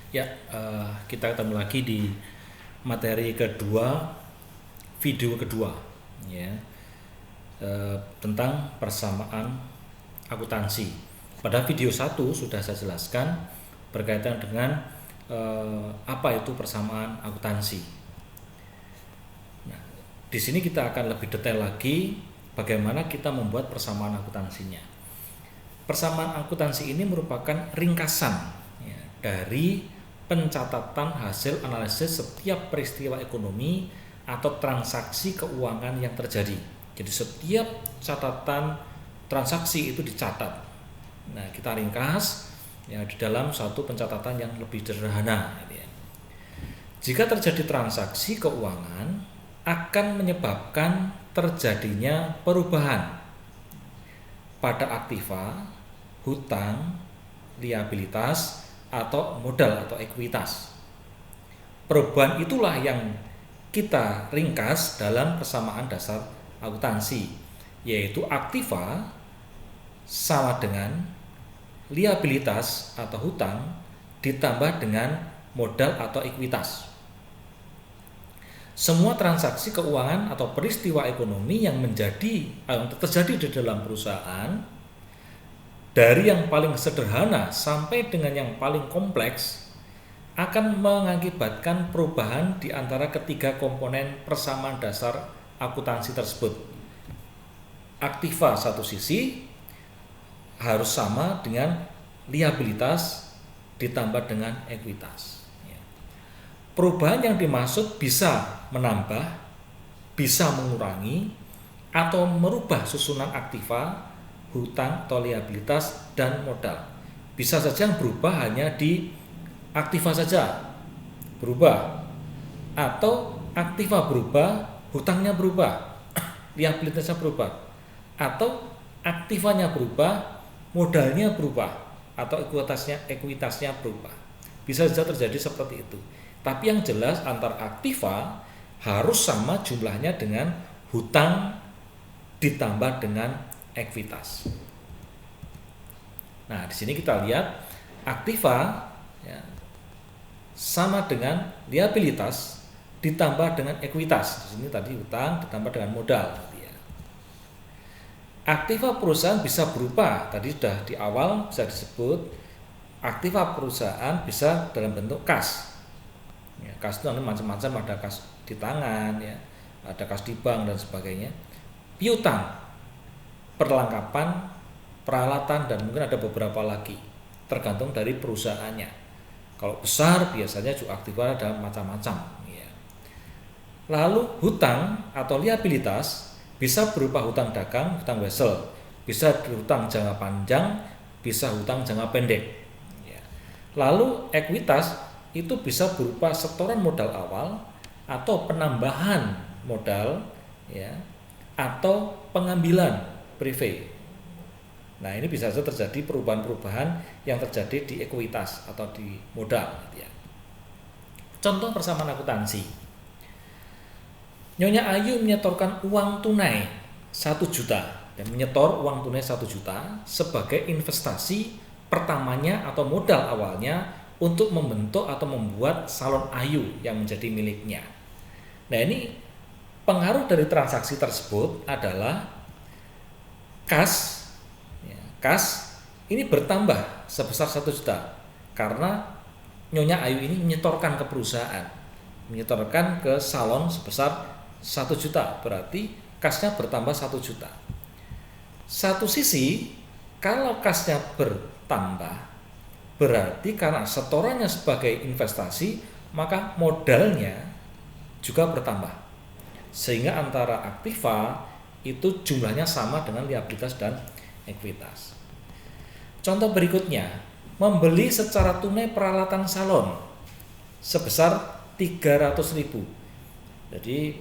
Ya, kita ketemu lagi di materi kedua, video kedua, ya, tentang persamaan akuntansi. Pada video 1 sudah saya jelaskan berkaitan dengan apa itu persamaan akuntansi. Nah, di sini kita akan lebih detail lagi bagaimana kita membuat persamaan akuntansinya. Persamaan akuntansi ini merupakan ringkasan ya, dari pencatatan hasil analisis setiap peristiwa ekonomi atau transaksi keuangan yang terjadi. Jadi setiap catatan transaksi itu dicatat. Nah, kita ringkas ya di dalam satu pencatatan yang lebih sederhana. Ya. Jika terjadi transaksi keuangan akan menyebabkan terjadinya perubahan pada aktiva, hutang, liabilitas, atau modal atau ekuitas. Perubahan itulah yang kita ringkas dalam persamaan dasar akuntansi, yaitu aktiva sama dengan liabilitas atau hutang ditambah dengan modal atau ekuitas. Semua transaksi keuangan atau peristiwa ekonomi yang terjadi di dalam perusahaan, dari yang paling sederhana sampai dengan yang paling kompleks, akan mengakibatkan perubahan di antara ketiga komponen persamaan dasar akuntansi tersebut. Aktiva satu sisi harus sama dengan liabilitas ditambah dengan ekuitas. Perubahan yang dimaksud bisa menambah, bisa mengurangi, atau merubah susunan aktiva, hutang atau liabilitas, dan modal. Bisa saja yang berubah hanya di aktiva saja berubah, atau aktiva berubah, hutangnya berubah, liabilitasnya berubah, atau aktivanya berubah, modalnya berubah, atau ekuitasnya berubah. Bisa saja terjadi seperti itu. Tapi yang jelas antar aktiva harus sama jumlahnya dengan hutang ditambah dengan ekuitas. Nah, di sini kita lihat aktiva ya, sama dengan liabilitas ditambah dengan ekuitas. Di sini tadi hutang ditambah dengan modal. Ya. Aktiva perusahaan bisa berubah. Tadi sudah di awal bisa disebut aktiva perusahaan bisa dalam bentuk kas. Ya, kas itu macam-macam, ada kas di tangan, ya, ada kas di bank dan sebagainya. Piutang, perlengkapan, peralatan, dan mungkin ada beberapa lagi, tergantung dari perusahaannya. Kalau besar biasanya juga aktiva ada macam-macam. Ya. Lalu hutang atau liabilitas bisa berupa hutang dagang, hutang wesel, bisa hutang jangka panjang, bisa hutang jangka pendek. Ya. Lalu ekuitas itu bisa berupa setoran modal awal atau penambahan modal, ya, atau pengambilan prive. Nah, ini bisa saja terjadi perubahan-perubahan yang terjadi di ekuitas atau di modal. Ya. Contoh persamaan akuntansi. Nyonya Ayu menyetorkan uang tunai 1 juta dan menyetor uang tunai 1 juta sebagai investasi pertamanya atau modal awalnya untuk membentuk atau membuat salon Ayu yang menjadi miliknya. Nah, ini pengaruh dari transaksi tersebut adalah kas ini bertambah sebesar 1 juta karena Nyonya Ayu ini menyetorkan ke perusahaan, menyetorkan ke salon sebesar 1 juta, berarti kasnya bertambah 1 juta. Satu sisi, kalau kasnya bertambah, berarti karena setorannya sebagai investasi, maka modalnya juga bertambah. Sehingga antara aktiva itu jumlahnya sama dengan liabilitas dan ekuitas. Contoh berikutnya, membeli secara tunai peralatan salon sebesar 300.000. Jadi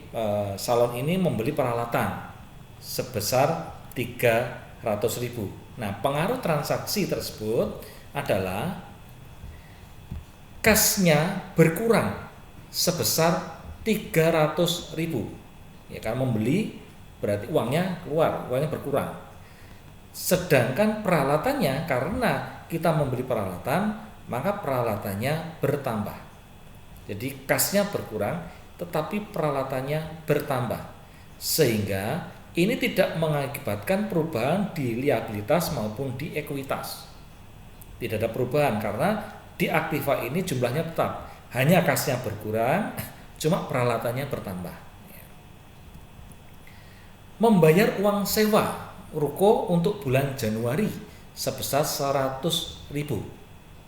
salon ini membeli peralatan sebesar 300.000. Nah, pengaruh transaksi tersebut adalah kasnya berkurang sebesar 300.000. Ya, karena membeli berarti uangnya keluar, uangnya berkurang. Sedangkan peralatannya, karena kita membeli peralatan, maka peralatannya bertambah. Jadi kasnya berkurang tetapi peralatannya bertambah, sehingga ini tidak mengakibatkan perubahan di liabilitas maupun di ekuitas. Tidak ada perubahan karena di aktiva ini jumlahnya tetap, hanya kasnya berkurang, cuma peralatannya bertambah. Membayar uang sewa ruko untuk bulan Januari sebesar 100.000.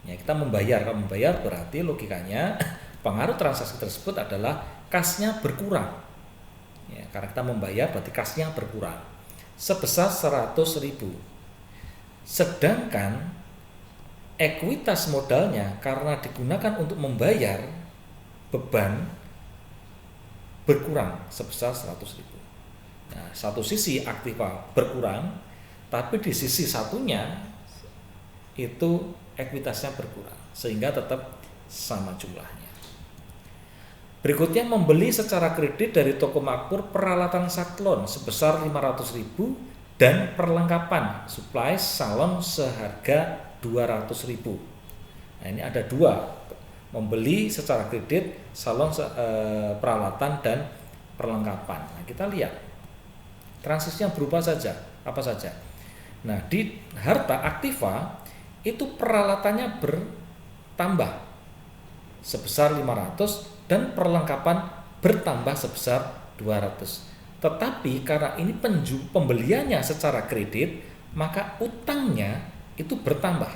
Ya, kita membayar, kalau membayar berarti logikanya pengaruh transaksi tersebut adalah kasnya berkurang. Ya, karena kita membayar berarti kasnya berkurang sebesar 100.000. Sedangkan ekuitas modalnya karena digunakan untuk membayar beban berkurang sebesar 100.000. Nah, satu sisi aktiva berkurang, tapi di sisi satunya itu ekuitasnya berkurang, sehingga tetap sama jumlahnya. Berikutnya, membeli secara kredit dari toko makmur peralatan saklon sebesar 500.000 dan perlengkapan supplies salon seharga 200.000. Nah, ini ada dua, membeli secara kredit salon peralatan dan perlengkapan. Nah, kita lihat transaksinya berubah saja, apa saja. Nah, di harta aktiva itu peralatannya bertambah sebesar 500 dan perlengkapan bertambah sebesar 200. Tetapi karena ini pembeliannya secara kredit, maka utangnya itu bertambah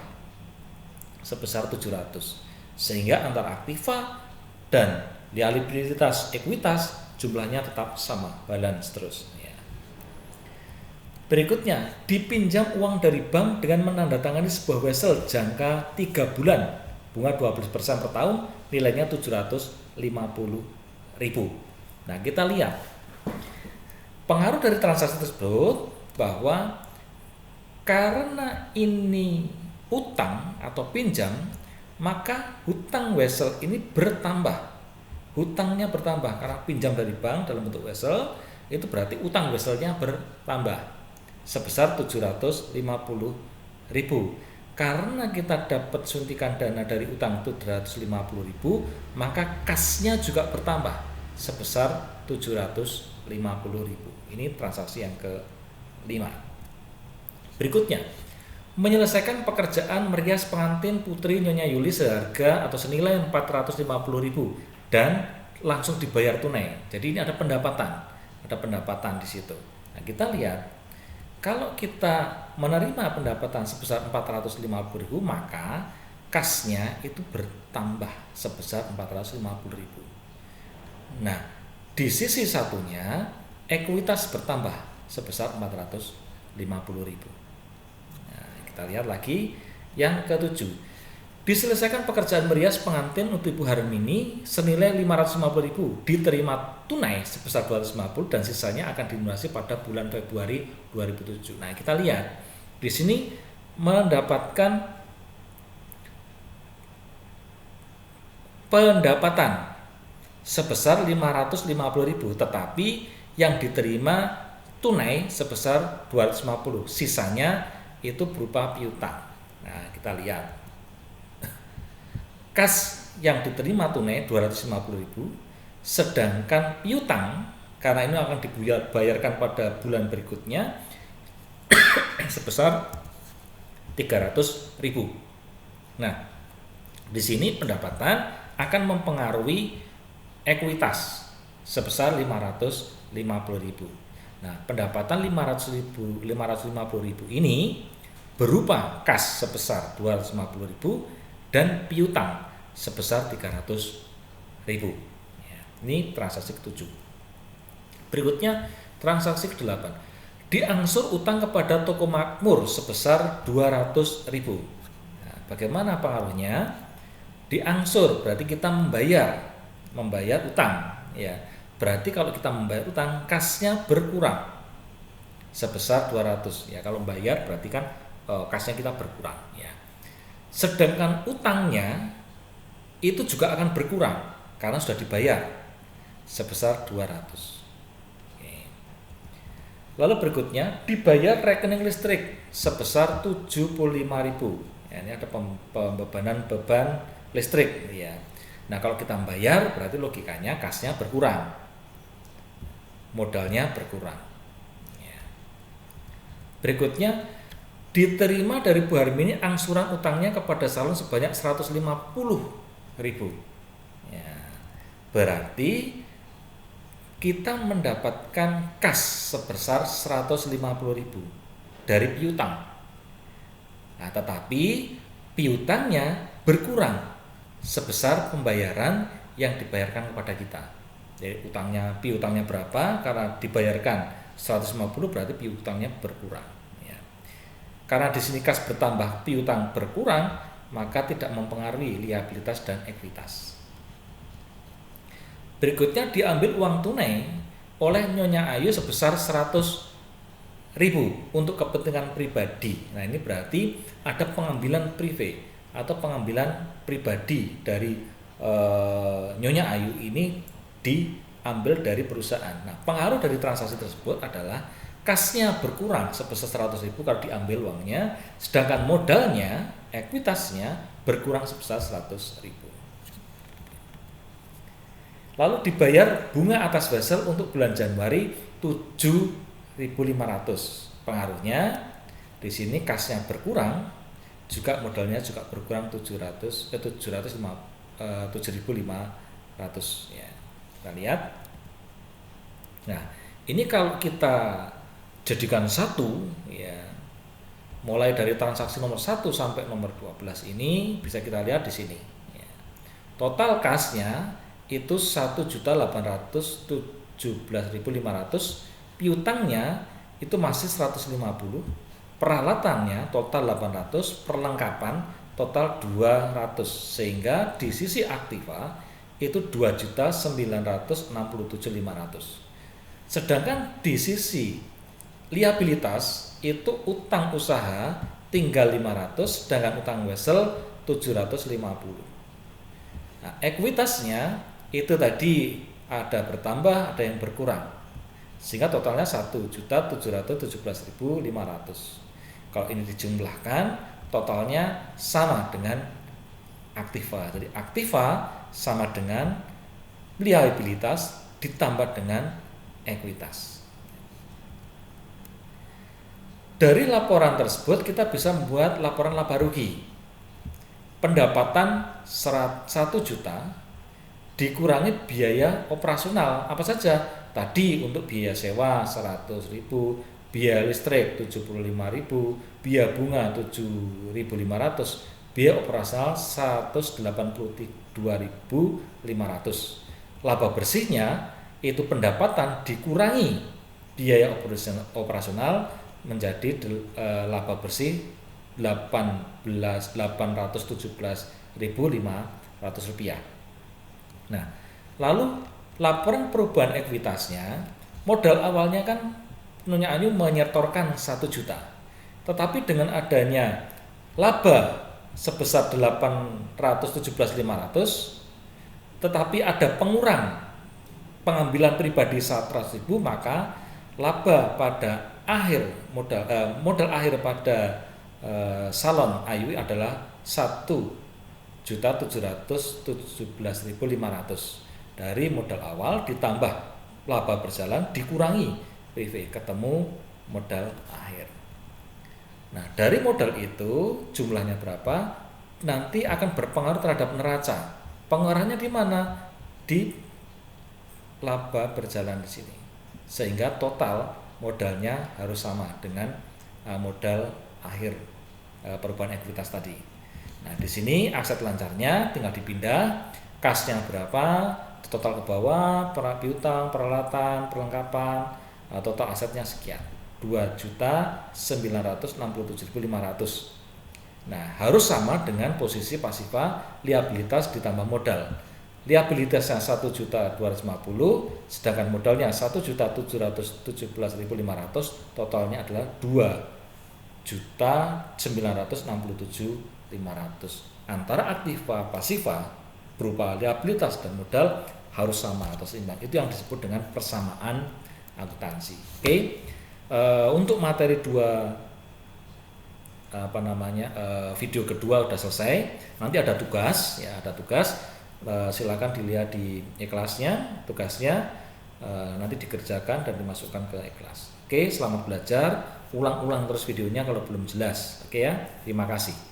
sebesar 700. Sehingga antara aktiva dan liabilitas ekuitas jumlahnya tetap sama, balance terus. Berikutnya, dipinjam uang dari bank dengan menandatangani sebuah wesel jangka 3 bulan, bunga 12% per tahun, nilainya 750.000. Nah, kita lihat pengaruh dari transaksi tersebut bahwa karena ini utang atau pinjam, maka hutang wesel ini bertambah. Hutangnya bertambah karena pinjam dari bank dalam bentuk wesel, itu berarti utang weselnya bertambah sebesar 750.000. Karena kita dapat suntikan dana dari utang 750.000, maka kasnya juga bertambah sebesar 750.000. Ini transaksi yang ke-5. Berikutnya, menyelesaikan pekerjaan merias pengantin putri Nyonya Yuli seharga atau senilai 450.000 dan langsung dibayar tunai. Jadi ini ada pendapatan di situ. Nah, kita lihat kalau kita menerima pendapatan sebesar 450.000, maka kasnya itu bertambah sebesar 450.000. Nah, di sisi satunya ekuitas bertambah sebesar 450.000. Nah, kita lihat lagi yang ke-7. Diselesaikan pekerjaan merias pengantin untuk Ibu Harmini senilai 550.000, diterima tunai sebesar 250 dan sisanya akan dilunasi pada bulan Februari 2007. Nah, kita lihat di sini mendapatkan pendapatan sebesar 550.000, tetapi yang diterima tunai sebesar 250, sisanya itu berupa piutang. Nah, kita lihat kas yang diterima tunai 250.000, sedangkan piutang karena ini akan dibayarkan pada bulan berikutnya sebesar 300.000. Nah, di sini pendapatan akan mempengaruhi ekuitas sebesar 550.000. Nah, pendapatan 550.000 ini berupa kas sebesar 250.000 dan piutang sebesar 300.000. Ya, ini transaksi ke-7. Berikutnya transaksi ke-8. Diangsur utang kepada toko makmur sebesar 200.000. Nah, bagaimana pengaruhnya? Diangsur berarti kita membayar utang, ya. Berarti kalau kita membayar utang, kasnya berkurang sebesar 200. Ya, kalau membayar berarti kan kasnya kita berkurang, ya. Sedangkan utangnya itu juga akan berkurang karena sudah dibayar sebesar 200. Oke. Lalu berikutnya dibayar rekening listrik sebesar 75.000. Ya, ini ada pembebanan beban listrik ya. Nah, kalau kita bayar berarti logikanya kasnya berkurang. Modalnya berkurang. Ya. Berikutnya, diterima dari Bu Harmini angsuran utangnya kepada salon sebanyak 150.000. Ya. Berarti kita mendapatkan kas sebesar 150.000 dari piutang. Nah, tetapi piutangnya berkurang sebesar pembayaran yang dibayarkan kepada kita. Jadi piutangnya berapa? Karena dibayarkan 150 berarti piutangnya berkurang. Ya. Karena di sini kas bertambah, piutang berkurang, maka tidak mempengaruhi liabilitas dan ekuitas. Berikutnya diambil uang tunai oleh Nyonya Ayu sebesar 100.000 untuk kepentingan pribadi. Nah, ini berarti ada pengambilan privé atau pengambilan pribadi dari Nyonya Ayu ini diambil dari perusahaan. Nah, pengaruh dari transaksi tersebut adalah kasnya berkurang sebesar 100.000 kalau diambil uangnya, sedangkan modalnya, ekuitasnya berkurang sebesar 100.000. Lalu dibayar bunga atas wesel untuk bulan Januari 7.500. Pengaruhnya di sini kasnya berkurang, juga modalnya juga berkurang 7.500 ya. Kita lihat. Nah, ini kalau kita jadikan satu ya, mulai dari transaksi nomor 1 sampai nomor 12 ini bisa kita lihat di sini ya. Total kasnya itu 1.817.500, piutangnya itu masih 150, peralatannya total 800, perlengkapan total 200, sehingga di sisi aktiva itu 2.967.500. Sedangkan di sisi liabilitas itu utang usaha tinggal 500, sedangkan utang wesel 750. Nah, ekuitasnya itu tadi ada bertambah, ada yang berkurang, sehingga totalnya 1.717.500. Kalau ini dijumlahkan, totalnya sama dengan aktiva. Jadi aktiva sama dengan liabilitas ditambah dengan ekuitas. Dari laporan tersebut kita bisa membuat laporan laba rugi. Pendapatan 1 juta dikurangi biaya operasional apa saja? Tadi untuk biaya sewa 100.000, biaya listrik 75.000, biaya bunga 7.500, biaya operasional 182.500. Laba bersihnya itu pendapatan dikurangi biaya operasional menjadi laba bersih 817.500 rupiah. Nah, lalu laporan perubahan ekuitasnya, modal awalnya kan Nyonya Ayu menyetorkan 1 juta, tetapi dengan adanya laba sebesar 817.500, tetapi ada pengurang pengambilan pribadi 100.000, maka laba pada akhir modal akhir pada salon Ayu adalah 1.717.500 dari modal awal ditambah laba berjalan dikurangi PV, ketemu modal akhir. Nah, dari modal itu jumlahnya berapa nanti akan berpengaruh terhadap neraca. Pengaruhnya di mana? Di laba berjalan di sini. Sehingga total modalnya harus sama dengan modal akhir perubahan ekuitas tadi. Nah, di sini aset lancarnya tinggal dipindah, kasnya berapa, total ke bawah, piutang, peralatan, perlengkapan, total asetnya sekian, 2.967.500. Nah, harus sama dengan posisi pasifa liabilitas ditambah modal. Liabilitasnya 1.250, sedangkan modalnya 1.717.500, totalnya adalah 2.967.500. Antara aktiva pasifa berupa liabilitas dan modal harus sama atau seimbang. Itu yang disebut dengan persamaan akuntansi. Oke. Untuk materi 2 video kedua udah selesai, nanti ada tugas ya, silakan dilihat di ikhlasnya, tugasnya nanti dikerjakan dan dimasukkan ke ikhlas. Oke, selamat belajar, ulang-ulang terus videonya kalau belum jelas. Oke ya, terima kasih.